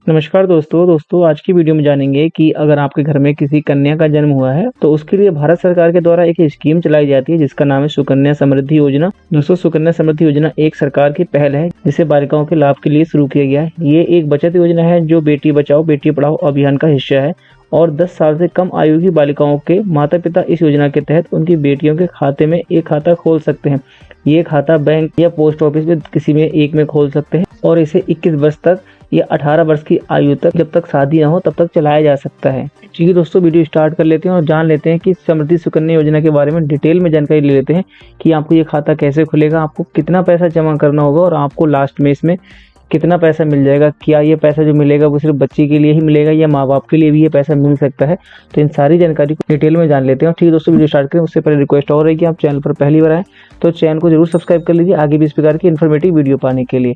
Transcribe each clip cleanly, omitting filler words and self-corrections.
नमस्कार दोस्तों आज की वीडियो में जानेंगे कि अगर आपके घर में किसी कन्या का जन्म हुआ है तो उसके लिए भारत सरकार के द्वारा एक स्कीम चलाई जाती है जिसका नाम है सुकन्या समृद्धि योजना। दोस्तों, सुकन्या समृद्धि योजना एक सरकार की पहल है जिसे बालिकाओं के लाभ के लिए शुरू किया गया है। ये एक बचत योजना है जो बेटी बचाओ बेटी पढ़ाओ अभियान का हिस्सा है और 10 साल से कम आयु की बालिकाओं के माता पिता इस योजना के तहत उनकी बेटियों के खाते में एक खाता खोल सकते हैं। ये खाता बैंक या पोस्ट ऑफिस में किसी में एक में खोल सकते हैं और इसे 21 वर्ष तक या 18 वर्ष की आयु तक, जब तक शादी ना हो तब तक चलाया जा सकता है। ठीक है दोस्तों, वीडियो स्टार्ट कर लेते हैं और जान लेते हैं कि समृद्धि सुकन्या योजना के बारे में डिटेल में जानकारी ले लेते हैं कि आपको ये खाता कैसे खुलेगा, आपको कितना पैसा जमा करना होगा और आपको लास्ट में इसमें कितना पैसा मिल जाएगा। क्या ये पैसा जो मिलेगा वो सिर्फ बच्ची के लिए ही मिलेगा या माँ बाप के लिए भी ये पैसा मिल सकता है, तो इन सारी जानकारी को डिटेल में जान लेते हैं। ठीक है दोस्तों, वीडियो स्टार्ट करें उससे पहले रिक्वेस्ट और है कि आप चैनल पर पहली बार आए तो चैनल को जरूर सब्सक्राइब कर लीजिए आगे भी इस प्रकार की इन्फॉर्मेटिव वीडियो पाने के लिए।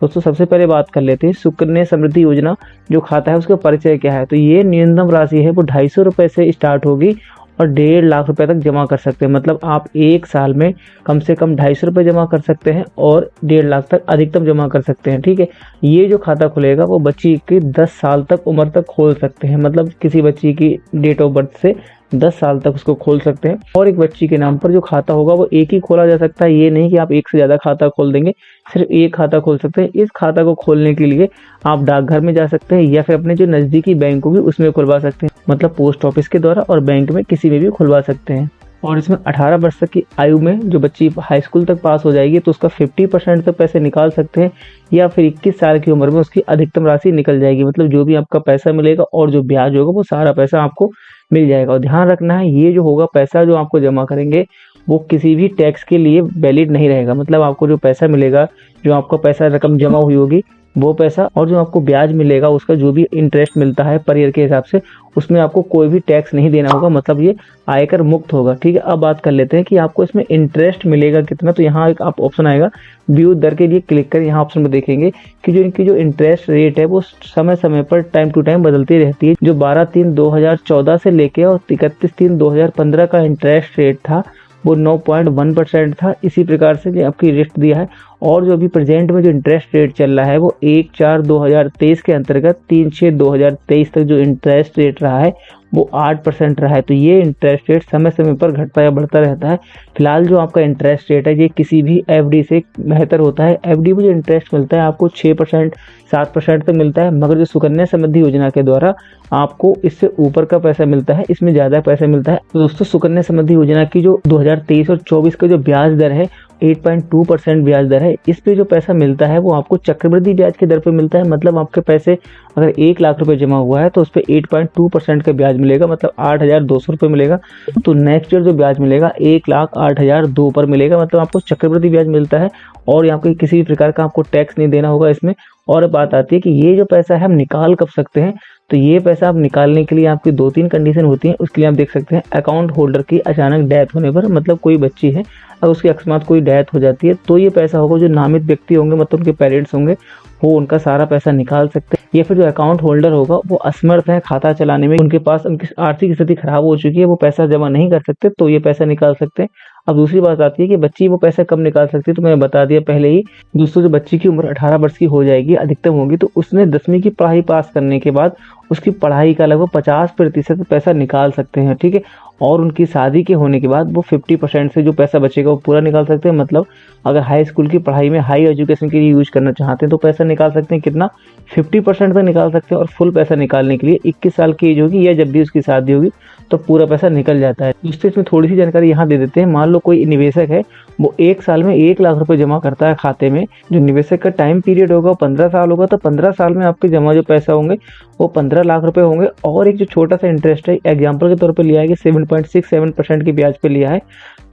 दोस्तों सबसे पहले बात कर लेते हैं सुकन्या समृद्धि योजना जो खाता है उसका परिचय क्या है। तो ये न्यूनतम राशि है वो 250 रुपये से स्टार्ट होगी और 1.5 लाख रुपए तक जमा कर सकते हैं। मतलब आप एक साल में कम से कम 250 रुपये जमा कर सकते हैं और 1.5 लाख तक अधिकतम जमा कर सकते हैं। ठीक है, ये जो खाता खुलेगा वो बच्ची की 10 साल तक उम्र तक खोल सकते हैं। मतलब किसी बच्ची की डेट ऑफ बर्थ से 10 साल तक उसको खोल सकते हैं और एक बच्ची के नाम पर जो खाता होगा वो एक ही खोला जा सकता है। ये नहीं कि आप एक से ज़्यादा खाता खोल देंगे, सिर्फ एक खाता खोल सकते हैं। इस खाता को खोलने के लिए आप डाकघर में जा सकते हैं या फिर अपने जो नज़दीकी बैंक होगी उसमें खुलवा सकते हैं। मतलब पोस्ट ऑफिस के द्वारा और बैंक में किसी में भी खुलवा सकते हैं। और इसमें 18 वर्ष तक की आयु में जो बच्ची हाई स्कूल तक पास हो जाएगी तो उसका 50% तक पैसे निकाल सकते हैं या फिर 21 साल की उम्र में उसकी अधिकतम राशि निकल जाएगी। मतलब जो भी आपका पैसा मिलेगा और जो ब्याज होगा वो सारा पैसा आपको मिल जाएगा। और ध्यान रखना है ये जो होगा पैसा जो आपको जमा करेंगे वो किसी भी टैक्स के लिए वैलिड नहीं रहेगा। मतलब आपको जो पैसा मिलेगा, जो आपका पैसा रकम जमा हुई होगी वो पैसा और जो आपको ब्याज मिलेगा उसका जो भी इंटरेस्ट मिलता है पर ईयर के हिसाब से उसमें आपको कोई भी टैक्स नहीं देना होगा। मतलब ये आयकर मुक्त होगा। ठीक है, अब बात कर लेते हैं कि आपको इसमें इंटरेस्ट मिलेगा कितना। तो यहाँ एक आप ऑप्शन आएगा व्यू दर के लिए क्लिक करें। यहाँ ऑप्शन में देखेंगे कि जो इनकी जो इंटरेस्ट रेट है वो समय समय पर टाइम टू टाइम बदलती रहती है। जो 12/3/2014 से लेके और 31/3/2015 का इंटरेस्ट रेट था वो 9.1% था। इसी प्रकार से जो आपकी रेट दिया है और जो अभी प्रेजेंट में जो इंटरेस्ट रेट चल रहा है वो 1/4/2023 के अंतर्गत 3/6/2023 तक जो इंटरेस्ट रेट रहा है वो 8% रहा है। तो ये इंटरेस्ट रेट समय समय पर घटता या बढ़ता रहता है। फिलहाल जो आपका इंटरेस्ट रेट है ये किसी भी एफडी से बेहतर होता है। एफडी में जो इंटरेस्ट मिलता है आपको 6% 7% तक मिलता है, मगर जो सुकन्या समृद्धि योजना के द्वारा आपको इससे ऊपर का पैसा मिलता है, इसमें ज़्यादा पैसा मिलता है। तो दोस्तों सुकन्या समृद्धि योजना की जो 2023 और 24 का जो ब्याज दर है 8.2% ब्याज दर है। इस पे जो पैसा मिलता है वो आपको चक्रवृद्धि ब्याज के दर पे मिलता है। मतलब आपके पैसे अगर 1 लाख रुपए जमा हुआ है तो उस पर 8.2% का ब्याज मिलेगा, मतलब 8,200 रुपये मिलेगा। तो नेक्स्ट ईयर जो ब्याज मिलेगा 1,08,002 पर मिलेगा। मतलब आपको चक्रवृद्धि ब्याज मिलता है और यहाँ पे किसी भी प्रकार का आपको टैक्स नहीं देना होगा इसमें। और बात आती है कि ये जो पैसा है हम निकाल कब सकते हैं। तो ये पैसा आप निकालने के लिए आपकी 2-3 कंडीशन होती हैं। उसके लिए आप देख सकते हैं अकाउंट होल्डर की अचानक डेथ होने पर, मतलब कोई बच्ची है अगर उसकी अकस्मात कोई डेथ हो जाती है तो ये पैसा होगा जो नामित व्यक्ति होंगे, मतलब उनके पेरेंट्स होंगे, वो उनका सारा पैसा निकाल सकते हैं। या फिर जो अकाउंट होल्डर होगा वो असमर्थ है खाता चलाने में, उनके पास उनकी आर्थिक स्थिति खराब हो चुकी है, वो पैसा जमा नहीं कर सकते तो ये पैसा निकाल सकते हैं। अब दूसरी बात आती है कि बच्ची वो पैसा कब निकाल सकती है। तो मैंने बता दिया पहले ही। दोस्तों जो बच्ची की उम्र 18 वर्ष की हो जाएगी, अधिकतम होगी, तो उसने 10वीं की पढ़ाई पास करने के बाद उसकी पढ़ाई का लगभग 50% पैसा निकाल सकते हैं। ठीक है, और उनकी शादी के होने के बाद वो 50% से जो पैसा बचेगा वो पूरा निकाल सकते हैं। मतलब अगर हाई स्कूल की पढ़ाई में हाई एजुकेशन के लिए यूज करना चाहते हैं तो पैसा निकाल सकते हैं कितना, 50% तक निकाल सकते हैं। और फुल पैसा निकालने के लिए 21 साल की एज होगी या जब भी उसकी शादी होगी तो पूरा पैसा निकल जाता है। दोस्तों इसमें थोड़ी सी जानकारी यहाँ दे देते हैं। मान लो कोई निवेशक है वो एक साल में 1 लाख रुपए जमा करता है खाते में। जो निवेशक का टाइम पीरियड होगा 15 साल होगा, तो 15 साल में आपके जमा जो पैसा होंगे वो 15 लाख रुपए होंगे। और एक जो छोटा सा इंटरेस्ट है एग्जाम्पल के तौर पर लिया है कि 7.67% की ब्याज पे लिया है,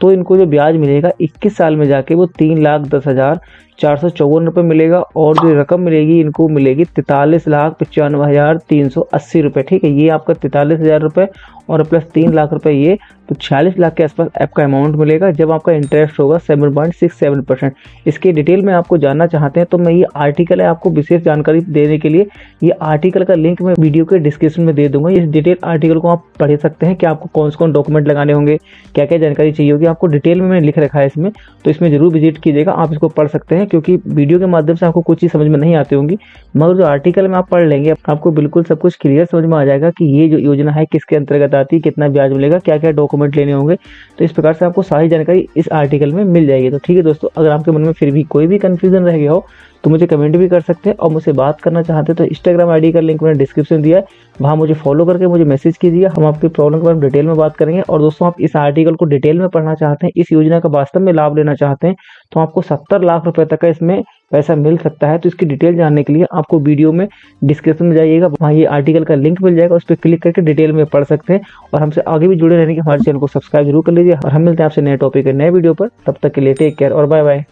तो इनको जो ब्याज मिलेगा 21 साल में जाके वो 3,10,454 रुपये मिलेगा। और जो रकम मिलेगी इनको मिलेगी 43,95,380 रुपये। ठीक है, ये आपका 43,000 रुपये और प्लस 3 लाख रुपए ये, तो 46 लाख के आसपास आपका अमाउंट मिलेगा जब आपका इंटरेस्ट होगा 7.67%। इसके डिटेल में आपको जानना चाहते हैं तो मैं ये आर्टिकल है आपको विशेष जानकारी देने के लिए, ये आर्टिकल का लिंक मैं वीडियो के डिस्क्रिप्शन में दे दूंगा। इस डिटेल आर्टिकल को आप पढ़ सकते हैं कि आपको कौन कौन डॉक्यूमेंट लगाने होंगे, क्या क्या जानकारी चाहिए होगी, आपको डिटेल में मैंने लिख रखा है इसमें, तो इसमें जरूर विजिट कीजिएगा, आप इसको पढ़ सकते हैं। क्योंकि वीडियो के माध्यम से आपको कुछ चीज़ समझ में नहीं आती होंगी, मगर जो आर्टिकल में आप पढ़ लेंगे आपको बिल्कुल सब कुछ क्लियर समझ में आ जाएगा कि ये जो योजना है किसके अंतर्गत आती है, कितना ब्याज मिलेगा, क्या क्या डॉक्यूमेंट लेने होंगे। तो इस प्रकार से आपको सारी जानकारी इस आर्टिकल में मिल जाएगी। तो ठीक है दोस्तों, अगर आपके मन में फिर भी कोई भी कंफ्यूजन रह गया हो तो मुझे कमेंट भी कर सकते हैं, और मुझसे बात करना चाहते हैं तो इंस्टाग्राम आईडी का लिंक मैंने डिस्क्रिप्शन दिया है, वहाँ मुझे फॉलो करके मुझे मैसेज कीजिए, हम आपकी प्रॉब्लम के बारे में डिटेल में बात करेंगे। और दोस्तों, आप इस आर्टिकल को डिटेल में पढ़ना चाहते हैं, इस योजना का वास्तव में लाभ लेना चाहते हैं, तो आपको 70 लाख रुपए तक का इसमें पैसा मिल सकता है। तो इसकी डिटेल जानने के लिए आपको वीडियो में डिस्क्रिप्शन में जाइएगा, वहाँ ये आर्टिकल का लिंक मिल जाएगा, उस पर क्लिक करके डिटेल में पढ़ सकते हैं। और हमसे आगे भी जुड़े रहने के हमारे चैनल को सब्सक्राइब जरूर कर लीजिए, और हम मिलते हैं आपसे नए टॉपिक नए वीडियो पर। तब तक के लिए टेक केयर और बाय बाय।